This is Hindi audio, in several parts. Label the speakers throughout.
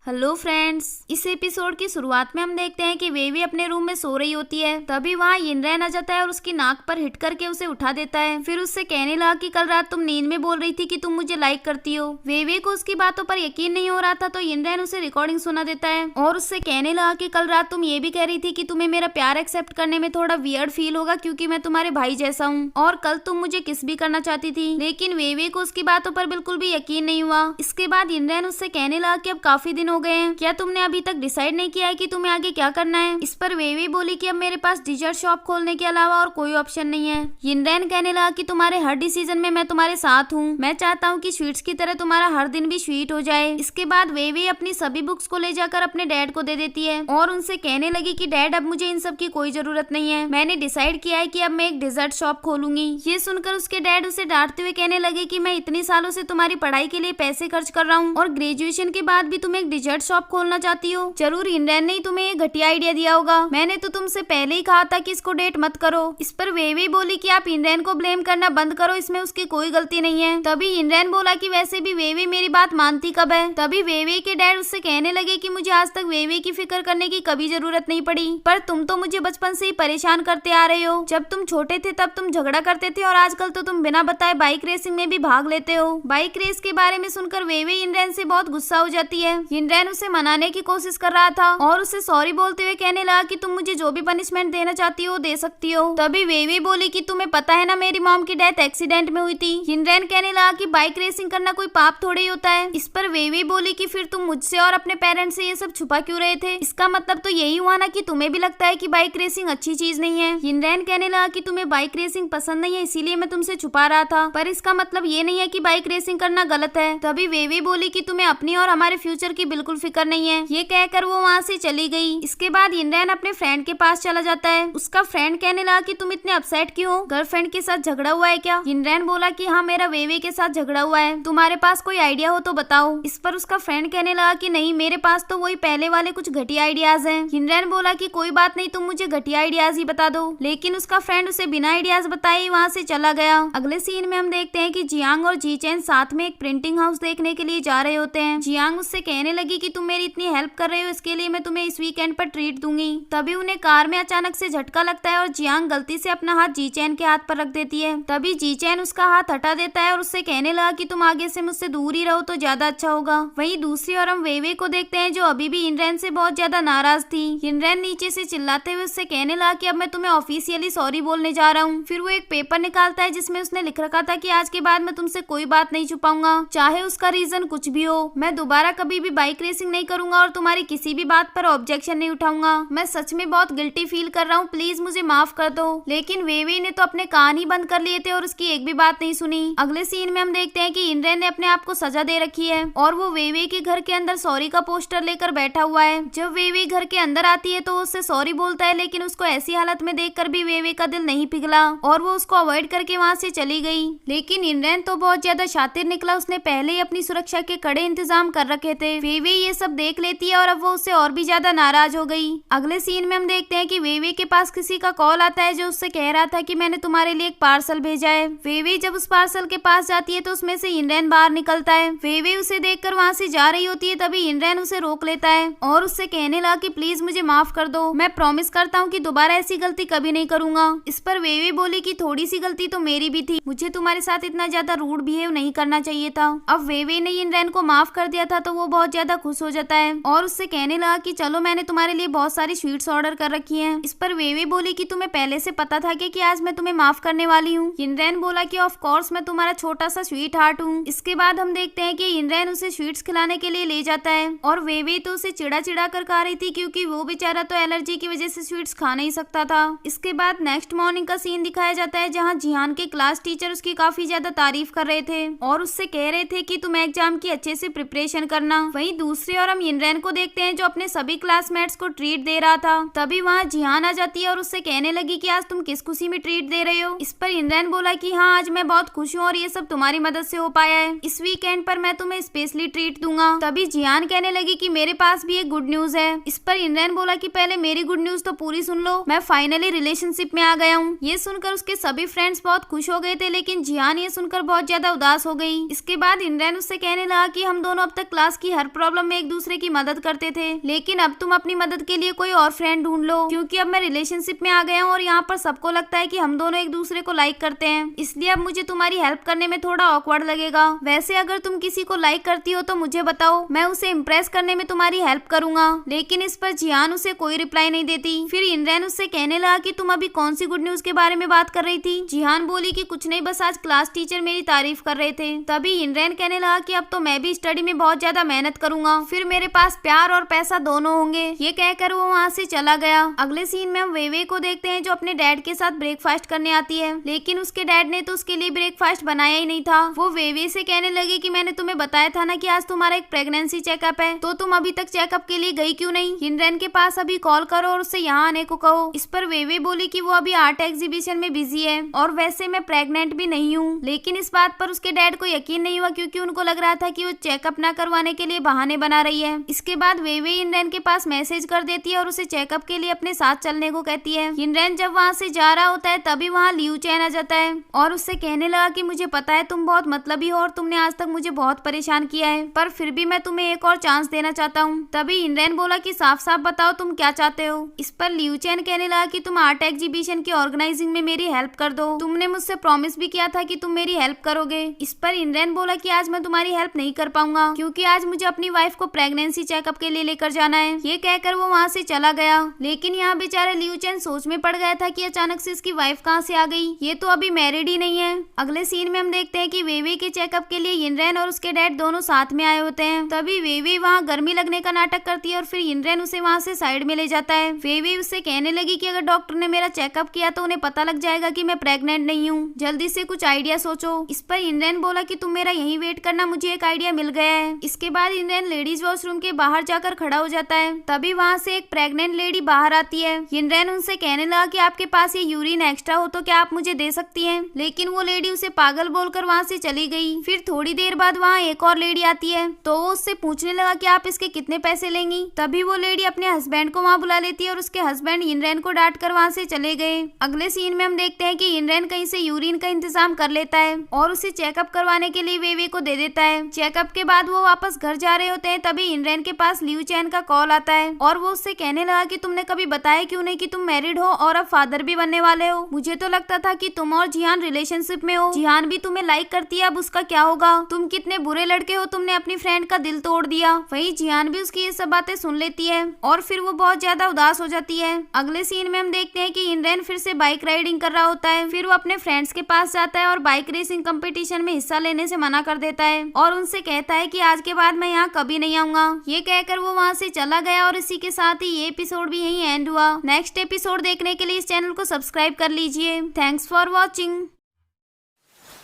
Speaker 1: हेलो फ्रेंड्स, इस एपिसोड की शुरुआत में हम देखते हैं कि वेवी अपने रूम में सो रही होती है। तभी वहाँ यिनरैन आ जाता है और उसकी नाक पर हिट करके उसे उठा देता है। फिर उससे कहने लगा कि कल रात तुम नींद में बोल रही थी कि तुम मुझे लाइक करती हो। वेवी को उसकी बातों पर यकीन नहीं हो रहा था, तो यिनरैन उसे रिकॉर्डिंग सुना देता है और उससे कहने लगा कि कल रात तुम ये भी कह रही थी कि तुम्हें मेरा प्यार एक्सेप्ट करने में थोड़ा वियर्ड फील होगा क्योंकि मैं तुम्हारे भाई जैसा हूँ, और कल तुम मुझे किस भी करना चाहती थी। लेकिन वेवी को उसकी बातों पर बिल्कुल भी यकीन नहीं हुआ। इसके बाद यिनरैन उससे कहने लगा कि अब काफी दिन हो गए हैं, क्या तुमने अभी तक डिसाइड नहीं किया है कि तुम्हें आगे क्या करना है। इस पर वेवी बोली कि अब मेरे पास डिजर्ट शॉप खोलने के अलावा और कोई ऑप्शन नहीं है। यिनरैन कहने लगा कि तुम्हारे हर डिसीजन में मैं तुम्हारे साथ हूँ, मैं चाहता हूँ कि स्वीट्स की तरह तुम्हारा हर दिन भी स्वीट हो जाए। इसके बाद वेवी अपनी सभी बुक्स को ले जाकर अपने डैड को दे देती है और उनसे कहने लगी कि डैड अब मुझे इन सब की कोई जरूरत नहीं है, मैंने डिसाइड किया है कि अब मैं एक डिजर्ट शॉप खोलूंगी। ये सुनकर उसके डैड उसे डांटते हुए कहने लगे कि मैं इतने सालों से तुम्हारी पढ़ाई के लिए पैसे खर्च कर रहा हूँ और ग्रेजुएशन के बाद भी तुम एक डिजर्ट शॉप खोलना चाहती हो। जरूर यिनरैन ने तुम्हें ये घटिया आइडिया दिया होगा, मैंने तो तुमसे पहले ही कहा था कि इसको डेट मत करो। इस पर वेवी बोली कि आप यिनरैन को ब्लेम करना बंद करो, इसमें उसकी कोई गलती नहीं है। तभी यिनरैन बोला कि वैसे भी वेवी मेरी बात मानती कब है। तभी वेवी के डैड उससे कहने लगे कि मुझे आज तक वेवी की फिक्र करने की कभी जरूरत नहीं पड़ी, पर तुम तो मुझे बचपन से ही परेशान करते आ रहे हो। जब तुम छोटे थे तब तुम झगड़ा करते थे और आजकल तो तुम बिना बताए बाइक रेसिंग में भी भाग लेते हो। बाइक रेस के बारे में सुनकर वेवी यिनरैन से बहुत गुस्सा हो जाती है। यिनरैन उसे मनाने की कोशिश कर रहा था और उसे सॉरी बोलते हुए कहने लगा कि तुम मुझे जो भी पनिशमेंट देना चाहती हो दे सकती हो। तभी वेवी बोली कि तुम्हें पता है ना मेरी मॉम की डेथ एक्सीडेंट में हुई थी। यिनरैन कहने लगा कि बाइक रेसिंग करना कोई पाप थोड़े ही होता है। इस पर वेवी बोली कि फिर तुम मुझसे और अपने पेरेंट्स से ये सब छुपा क्यों रहे थे, इसका मतलब तो यही हुआ ना कि तुम्हें भी लगता है कि बाइक रेसिंग अच्छी चीज नहीं है। यिनरैन कहने लगा कि तुम्हें बाइक रेसिंग पसंद नहीं है इसीलिए मैं तुमसे छुपा रहा था, पर इसका मतलब ये नहीं है कि बाइक रेसिंग करना गलत है। तभी वेवी बोली कि तुम्हें अपनी और हमारे फ्यूचर की बिल्कुल फिक्र नहीं है। ये कहकर वो वहाँ से चली गई। इसके बाद यिनरैन अपने फ्रेंड के पास चला जाता है। उसका फ्रेंड कहने लगा कि तुम इतने अपसेट क्यों हो, गर्लफ्रेंड के साथ झगड़ा हुआ है क्या। यिनरैन बोला कि हाँ मेरा वेवी के साथ झगड़ा हुआ है, तुम्हारे पास कोई आइडिया हो तो बताओ। इस पर उसका फ्रेंड कहने लगा कि नहीं मेरे पास तो वही पहले वाले कुछ घटिया आइडियाज हैं। यिनरैन बोला कि कोई बात नहीं, तुम मुझे घटिया आइडियाज ही बता दो। लेकिन उसका फ्रेंड उसे बिना आइडियाज बताए ही वहाँ से चला गया। अगले सीन में हम देखते हैं कि जियांग और जीचेन साथ में एक प्रिंटिंग हाउस देखने के लिए जा रहे होते हैं। जियांग उससे कहने लगी कि तुम मेरी इतनी हेल्प कर रहे हो, इसके लिए मैं तुम्हें इस वीकेंड पर ट्रीट दूंगी। तभी उन्हें कार में अचानक से झटका लगता है और जियांग गलती से अपना हाथ जीचैन के हाथ पर रख देती है। तभी जीचैन उसका हाथ हटा देता है और उससे कहने लगा कि तुम आगे से मुझसे दूर ही रहो तो ज्यादा अच्छा होगा। वहीं दूसरी ओर हम वेवे को देखते हैं जो अभी भी यिनरैन से बहुत ज्यादा नाराज थी। यिनरैन नीचे से चिल्लाते हुए उससे कहने लगा कि अब मैं तुम्हें ऑफिशियली सॉरी बोलने जा रहा हूँ। फिर वो एक पेपर निकालता है जिसमें उसने लिख रखा था कि आज के बाद मैं तुमसे कोई बात नहीं छुपाऊंगा, चाहे उसका रीजन कुछ भी हो। मैं दोबारा कभी भी बाइक रेसिंग नहीं करूंगा और तुम्हारी किसी भी बात पर ऑब्जेक्शन नहीं उठाऊंगा। मैं सच में बहुत गिल्टी फील कर रहा हूँ, प्लीज मुझे माफ कर दो। लेकिन वेवी ने तो अपने कान ही बंद कर लिए थे और उसकी एक भी बात नहीं सुनी। अगले सीन में हम देखते हैं कि यिनरैन ने अपने आप को सजा दे रखी है और वो वेवी के घर के अंदर सॉरी का पोस्टर लेकर बैठा हुआ है। जब वेवी घर के अंदर आती है तो वो उससे सॉरी बोलता है, लेकिन उसको ऐसी हालत में देखकर भी वेवी का दिल नहीं पिघला और वो उसको अवॉइड करके वहाँ से चली गई। लेकिन यिनरैन तो बहुत ज्यादा शातिर निकला, उसने पहले ही अपनी सुरक्षा के कड़े इंतजाम कर रखे थे। वेवी ये सब देख लेती है और अब वो उससे और भी ज्यादा नाराज हो गई। अगले सीन में हम देखते हैं कि वेवी के पास किसी का कॉल आता है जो उससे कह रहा था कि मैंने तुम्हारे लिए एक पार्सल भेजा है। वेवी जब उस पार्सल के पास जाती है तो उसमें से यिनरैन बाहर निकलता है। वेवी उसे देखकर वहाँ से जा रही होती है, तभी यिनरैन उसे रोक लेता है और उससे कहने लगा कि प्लीज मुझे माफ कर दो, मैं प्रॉमिस करता हूँ कि दोबारा ऐसी गलती कभी नहीं करूंगा। इस पर वेवी बोली कि थोड़ी सी गलती तो मेरी भी थी, मुझे तुम्हारे साथ इतना ज्यादा रूड बिहेव नहीं करना चाहिए था। अब वेवी ने यिनरैन को माफ कर दिया था तो वो बहुत ज्यादा खुश हो जाता है और उससे कहने लगा कि चलो मैंने तुम्हारे लिए बहुत सारी स्वीट्स ऑर्डर कर रखी हैं। इस पर वेवी बोली कि तुम्हें पहले से पता था कि आज मैं तुम्हें माफ करने वाली हूँ। यिनरैन बोला कि ऑफ कोर्स मैं तुम्हारा छोटा सा स्वीट हार्ट हूँ। इसके बाद हम देखते हैं कि यिनरैन उसे स्वीट्स खिलाने के लिए ले जाता है और वेवी तो उसे चिड़ा चिड़ा कर खा रही थी क्योंकि वो बेचारा तो एलर्जी की वजह से स्वीट्स खा नहीं सकता था। इसके बाद नेक्स्ट मॉर्निंग का सीन दिखाया जाता है जहाँ जिहान के क्लास टीचर उसकी काफी ज्यादा तारीफ कर रहे थे और उससे कह रहे थे कि तुम एग्जाम की अच्छे से प्रिपरेशन करना। वहीं दूसरी ओर हम यिनरैन को देखते हैं जो अपने सभी क्लासमेट्स को ट्रीट दे रहा था। तभी वहाँ जिहान आ जाती है और उससे कहने लगी कि आज तुम किस खुशी में ट्रीट दे रहे हो। इस पर यिनरैन बोला कि हाँ आज मैं बहुत खुश हूँ और ये सब तुम्हारी मदद से हो पाया है, इस वीकेंड पर मैं तुम्हें स्पेशली ट्रीट दूंगा। तभी जिहान कहने लगी कि मेरे पास भी एक गुड न्यूज है। इस पर यिनरैन बोला कि पहले मेरी गुड न्यूज तो पूरी सुन लो, मैं फाइनली रिलेशनशिप में आ गया हूँ। ये सुनकर उसके सभी फ्रेंड्स बहुत खुश हो गए थे, लेकिन जिहान ये सुनकर बहुत ज्यादा उदास हो गई। इसके बाद यिनरैन उससे कहने लगा कि हम दोनों अब तक क्लास की हर प्रॉब्लम प्रॉब्लम में एक दूसरे की मदद करते थे, लेकिन अब तुम अपनी मदद के लिए कोई और फ्रेंड ढूंढ लो, क्योंकि अब मैं रिलेशनशिप में आ गया हूँ और यहाँ पर सबको लगता है कि हम दोनों एक दूसरे को लाइक करते हैं, इसलिए अब मुझे तुम्हारी हेल्प करने में थोड़ा ऑकवर्ड लगेगा। वैसे अगर तुम किसी को लाइक करती हो तो मुझे बताओ, मैं उसे इम्प्रेस करने में तुम्हारी हेल्प करूंगा। लेकिन इस पर जिहान उसे कोई रिप्लाई नहीं देती। फिर इनरैन उससे कहने लगा कि तुम अभी कौन सी गुड न्यूज के बारे में बात कर रही थी। जिहान बोली कि कुछ नहीं, बस आज क्लास टीचर मेरी तारीफ कर रहे थे। तभी इनरैन कहने लगा कि अब तो मैं भी स्टडी में बहुत ज्यादा मेहनत करूंगा, फिर मेरे पास प्यार और पैसा दोनों होंगे। ये कहकर वो वहाँ से चला गया। अगले सीन में हम वेवे को देखते हैं जो अपने डैड के साथ ब्रेकफास्ट करने आती है, लेकिन उसके डैड ने तो उसके लिए ब्रेकफास्ट बनाया ही नहीं था। वो वेवे से कहने लगे कि मैंने तुम्हें बताया था ना कि आज तुम्हारा एक प्रेगनेंसी चेकअप है, तो तुम अभी तक चेकअप के लिए गई क्यों नहीं? इनरैन के पास अभी कॉल करो और उससे यहाँ आने को कहो। इस पर वेवे बोली कि वो अभी आर्ट एग्जीबिशन में बिजी है और वैसे मैं प्रेग्नेंट भी नहीं हूँ। लेकिन इस बात पर उसके डैड को यकीन नहीं हुआ, क्योंकि उनको लग रहा था कि वो चेकअप ना करवाने के लिए बहाने बना रही है। इसके बाद वेवे इनरैन के पास मैसेज कर देती है और उसे चेकअप के लिए अपने साथ चलने को कहती है। इनरैन जब वहाँ से जा रहा होता है तभी वहाँ लियू चैन आ जाता है और उससे कहने लगा कि मुझे पता है तुम बहुत मतलबी हो और तुमने आज तक मुझे बहुत परेशान किया है, पर फिर भी मैं तुम्हें एक और चांस देना चाहता हूँ। तभी इनरैन बोला कि साफ साफ बताओ तुम क्या चाहते हो। इस पर लियू चैन कहने लगा कि तुम आर्ट एग्जीबिशन की ऑर्गेनाइजिंग में मेरी हेल्प कर दो, तुमने मुझसे प्रॉमिस भी किया था कि तुम मेरी हेल्प करोगे। इस पर इनरैन बोला कि आज मैं तुम्हारी हेल्प नहीं कर पाऊंगा, क्योंकि आज मुझे अपनी वाइफ को प्रेगनेंसी चेकअप के लिए लेकर जाना है। ये कहकर वो वहाँ से चला गया। लेकिन यहाँ बेचारा लियू चैन सोच में पड़ गया था कि अचानक से इसकी वाइफ कहाँ से आ गई, ये तो अभी मैरिड ही नहीं है। अगले सीन में हम देखते हैं कि वेवे के चेकअप के लिए इनरैन और उसके डैड दोनों साथ में आए होते हैं। तभी वेवे वहाँ गर्मी लगने का नाटक करती है और फिर इनरैन उसे वहाँ से साइड में ले जाता है। वेवे उससे कहने लगी कि अगर डॉक्टर ने मेरा चेकअप किया तो उन्हें पता लग जाएगा कि मैं प्रेग्नेंट नहीं हूँ, जल्दी से कुछ आइडिया सोचो। इस पर इनरैन बोला कि तुम मेरा यहीं वेट करना, मुझे एक आइडिया मिल गया है। इसके बाद इनरैन लेडीज वॉशरूम के बाहर जाकर खड़ा हो जाता है। तभी वहाँ से एक प्रेग्नेंट लेडी बाहर आती है। इनरैन उनसे कहने लगा कि आपके पास ये यूरिन एक्स्ट्रा हो तो क्या आप मुझे दे सकती हैं? लेकिन वो लेडी उसे पागल बोलकर वहाँ से चली गई। फिर थोड़ी देर बाद वहाँ एक और लेडी आती है, तो वो उससे पूछने लगा कि आप इसके कितने पैसे लेंगी। तभी वो लेडी अपने हस्बैंड को वहाँ बुला लेती है और उसके हस्बैंड इनरैन को डांट कर वहाँ से चले गए। अगले सीन में हम देखते हैं कि इनरैन कहीं से यूरिन का इंतजाम कर लेता है और उसे चेकअप करवाने के लिए वेवे को दे देता है। चेकअप के बाद वो वापस घर जा रहे होते हैं, तभी इनरैन के पास लियू चैन का कॉल आता है और वो उससे कहने लगा कि तुमने कभी बताया क्यों नहीं कि तुम मैरिड हो और अब फादर भी बनने वाले हो। मुझे तो लगता था कि तुम और जिहान रिलेशनशिप में हो, जिहान भी तुम्हें लाइक करती है, अब उसका क्या होगा? तुम कितने बुरे लड़के हो, तुमने अपनी फ्रेंड का दिल तोड़ दिया। वही जिहान भी उसकी ये सब बातें सुन लेती है और फिर वो बहुत ज्यादा उदास हो जाती है। अगले सीन में हम देखते हैं कि इनरैन फिर से बाइक राइडिंग कर रहा होता है। फिर वो अपने फ्रेंड्स के पास जाता है और बाइक रेसिंग कंपटीशन में हिस्सा लेने से मना कर देता है और उनसे कहता है कि आज के बाद मैं यहाँ कभी नहीं आऊंगा। ये कहकर वो वहाँ से चला गया और इसी के साथ ही ये एपिसोड भी यहीं एंड हुआ। नेक्स्ट एपिसोड देखने के लिए इस चैनल को सब्सक्राइब कर लीजिए। Thanks for watching.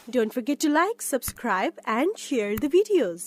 Speaker 2: Don't forget to like, subscribe and share the videos.